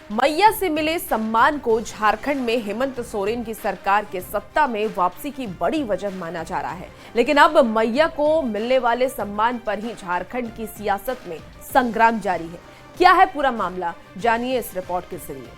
मैया से मिले सम्मान को झारखंड में हेमंत सोरेन की सरकार के सत्ता में वापसी की बड़ी वजह माना जा रहा है। लेकिन अब मैया को मिलने वाले सम्मान पर ही झारखंड की सियासत में संग्राम जारी है। क्या है पूरा मामला, जानिए इस रिपोर्ट के जरिए।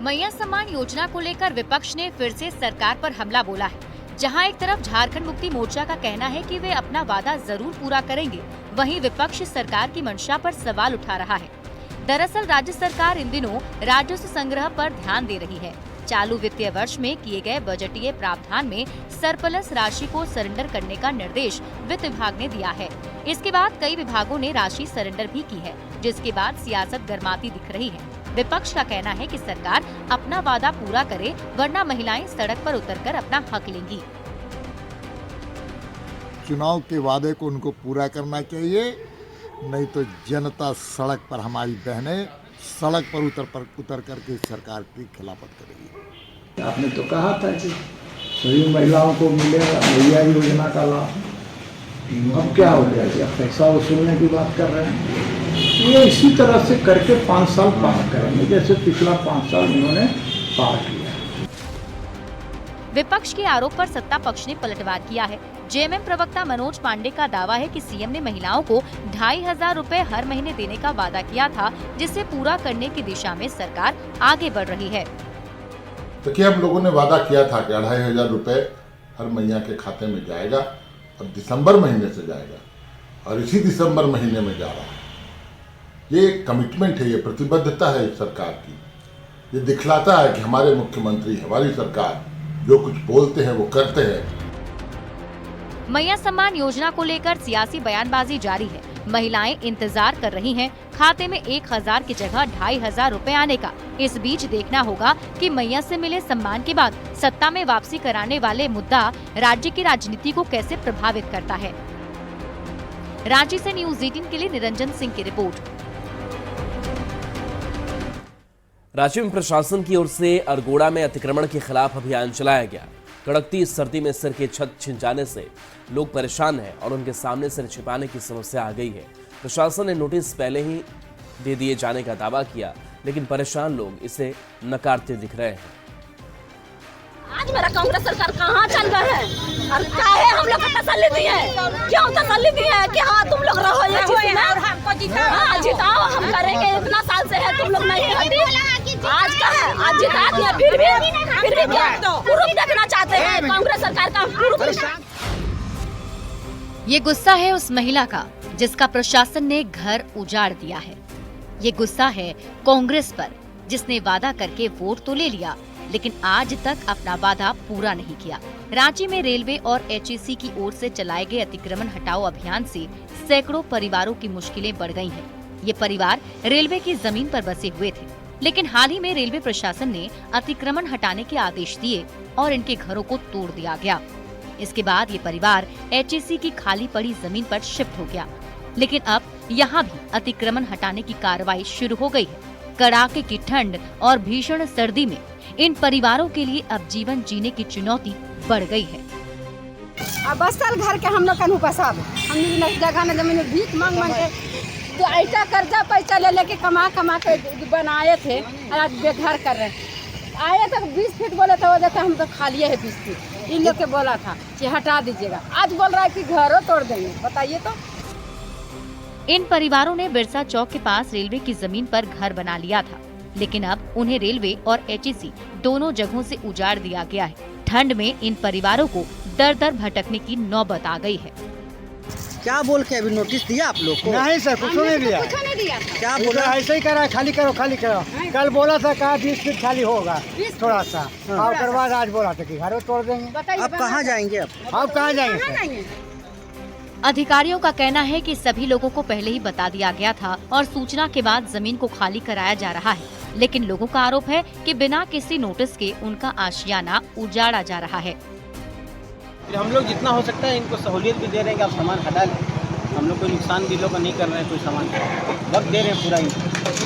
मैया सम्मान योजना को लेकर विपक्ष ने फिर से सरकार पर हमला बोला है। जहां एक तरफ झारखंड मुक्ति मोर्चा का कहना है कि वे अपना वादा जरूर पूरा करेंगे, वहीं विपक्ष सरकार की मंशा पर सवाल उठा रहा है। दरअसल राज्य सरकार इन दिनों राजस्व संग्रह पर ध्यान दे रही है। चालू वित्तीय वर्ष में किए गए बजटीय प्रावधान में सरप्लस राशि को सरेंडर करने का निर्देश वित्त विभाग ने दिया है। इसके बाद कई विभागों ने राशि सरेंडर भी की है, जिसके बाद सियासत गर्माती दिख रही है। विपक्ष का कहना है कि सरकार अपना वादा पूरा करे, वरना महिलाएं सड़क पर उतरकर अपना हक लेंगी। चुनाव के वादे को उनको पूरा करना चाहिए, नहीं तो जनता सड़क पर, हमारी बहनें सड़क पर उतर करके सरकार की खिलाफत करेगी। आपने तो कहा था कि सभी महिलाओं को मिलेगा मैया योजना का लाभ। अब क्या हो गया कि अब पैसा वसूलने की बात कर रहे हैं। ये इसी तरह से करके 5 साल पार करेंगे, जैसे पिछला 5 साल उन्होंने पार किया। विपक्ष के आरोप पर सत्ता पक्ष ने पलटवार किया है। जेएमएम प्रवक्ता मनोज पांडे का दावा है कि सीएम ने महिलाओं को 2500 रुपए हर महीने देने का वादा किया था, जिसे पूरा करने की दिशा में सरकार आगे बढ़ रही है। तो क्या हम लोगों ने वादा किया था कि 2500 रुपए हर महीने के खाते में जाएगा और दिसंबर महीने से जाएगा, और इसी दिसंबर महीने में जा रहा है। ये कमिटमेंट है, ये प्रतिबद्धता है सरकार की। ये दिखलाता है कि हमारे मुख्यमंत्री, हमारी सरकार जो कुछ बोलते हैं वो करते हैं। मैया सम्मान योजना को लेकर सियासी बयानबाजी जारी है। महिलाएं इंतजार कर रही हैं खाते में 1000 की जगह 2500 रुपए आने का। इस बीच देखना होगा कि मैया से मिले सम्मान के बाद सत्ता में वापसी कराने वाले मुद्दा राज्य की राजनीति को कैसे प्रभावित करता है। रांची से न्यूज़ 18 के लिए निरंजन सिंह की रिपोर्ट। रांची में प्रशासन की ओर से अरगोड़ा में अतिक्रमण के खिलाफ अभियान चलाया गया। कड़कती सर्दी में सिर की छत छिन जाने से लोग परेशान हैं और उनके सामने सिर छिपाने की समस्या आ गई है। प्रशासन ने नोटिस पहले ही दे दिए जाने का दावा किया, लेकिन परेशान लोग इसे नकारते दिख रहे हैं। आज मेरा कांग्रेस सरकार कहाँ चल गए हैं और क्या है, हम लोग को तसल्ली दी है, क्यों तसल्ली दी है कि हाँ तुम लोग रहो ये चीज में और हमको जिताओ। हाँ जिताओ, हम करेंगे, इतना साल से है तुम लोग नहीं हटी। आज का है, आज जिता दिया, फिर भी क्या प्रूफ देखना चाहते हैं कांग्रेस सरकार का प्रूफ। ये गुस्सा है उस महिला का जिसका प्रशासन ने घर उजाड़ दिया है। ये गुस्सा है कांग्रेस पर जिसने वादा करके वोट तो ले लिया, लेकिन आज तक अपना वादा पूरा नहीं किया। रांची में रेलवे और एचईसी की ओर से चलाए गए अतिक्रमण हटाओ अभियान से सैकड़ों परिवारों की मुश्किलें बढ़ गई हैं। ये परिवार रेलवे की जमीन पर बसे हुए थे, लेकिन हाल ही में रेलवे प्रशासन ने अतिक्रमण हटाने के आदेश दिए और इनके घरों को तोड़ दिया गया। इसके बाद ये परिवार एचईसी की खाली पड़ी जमीन पर शिफ्ट हो गया, लेकिन अब यहाँ भी अतिक्रमण हटाने की कार्रवाई शुरू हो गई है। कड़ाके की ठंड और भीषण सर्दी में इन परिवारों के लिए अब जीवन जीने की चुनौती बढ़ गई है। अब 10 साल घर के हम लोग का नुकसान, हमने जगह में जमीन भीख मांग के तो ऐसा कर्जा पैसा ले लेके कमा के बनाए थे, आज बेघर कर रहे हैं। आए तो 20 फीट बोले तो वो देखा हम तो खाली है 20 फीट। इन लोग के बोला था कि हटा दीजिएगा, आज बोल रहा है कि घरों तोड़ देंगे। बताइए तो। इन परिवारों ने बिरसा चौक के पास रेलवे की जमीन पर घर बना लिया था, लेकिन अब उन्हें रेलवे और एचईसी दोनों जगहों से उजाड़ दिया गया है। ठंड में इन परिवारों को दर दर भटकने की नौबत आ गई है। क्या बोल के अभी नोटिस दिया आप लोग को? नहीं सर, कुछ नहीं दिया। क्या बोला? ऐसे ही करा, खाली करो खाली करो। कल बोला था कहा 20 फीट खाली होगा थोड़ा सा, और उसके बाद आज बोला था कि घर तोड़ देंगे। अब कहाँ जाएंगे? अब कहाँ जाएंगे? अधिकारियों का कहना है कि सभी लोगों को पहले ही बता दिया गया था और सूचना के बाद जमीन को खाली कराया जा रहा है, लेकिन लोगों का आरोप है कि बिना किसी नोटिस के उनका आशियाना उजाड़ा जा रहा है। हम लोग जितना हो सकता है इनको सहूलियत भी दे रहे हैं कि आप सामान हटा लें। हम लोग कोई नुकसान भी लोग को नहीं कर रहे हैं, कोई सामान वक्त दे रहे हैं पूरा।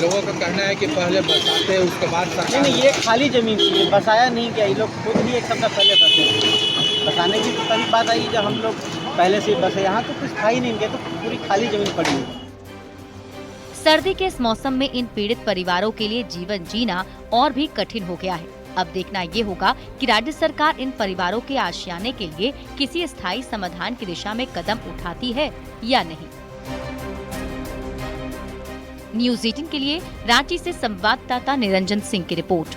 लोगों का कहना है कि पहले बसाते हैं उसके बाद नहीं, ये खाली जमीन थी, बसाया नहीं गया। ये लोग खुद ही एक सप्ताह पहले बसे। बसाने की तभी बात आई जब हम लोग पहले से बसे। यहाँ तो कुछ था ही नहीं, तो पूरी खाली जमीन पड़ी है। सर्दी के इस मौसम में इन पीड़ित परिवारों के लिए जीवन जीना और भी कठिन हो गया है। अब देखना ये होगा कि राज्य सरकार इन परिवारों के आशियाने के लिए किसी स्थायी समाधान की दिशा में कदम उठाती है या नहीं। न्यूज़ 18 के लिए रांची से संवाददाता निरंजन सिंह की रिपोर्ट।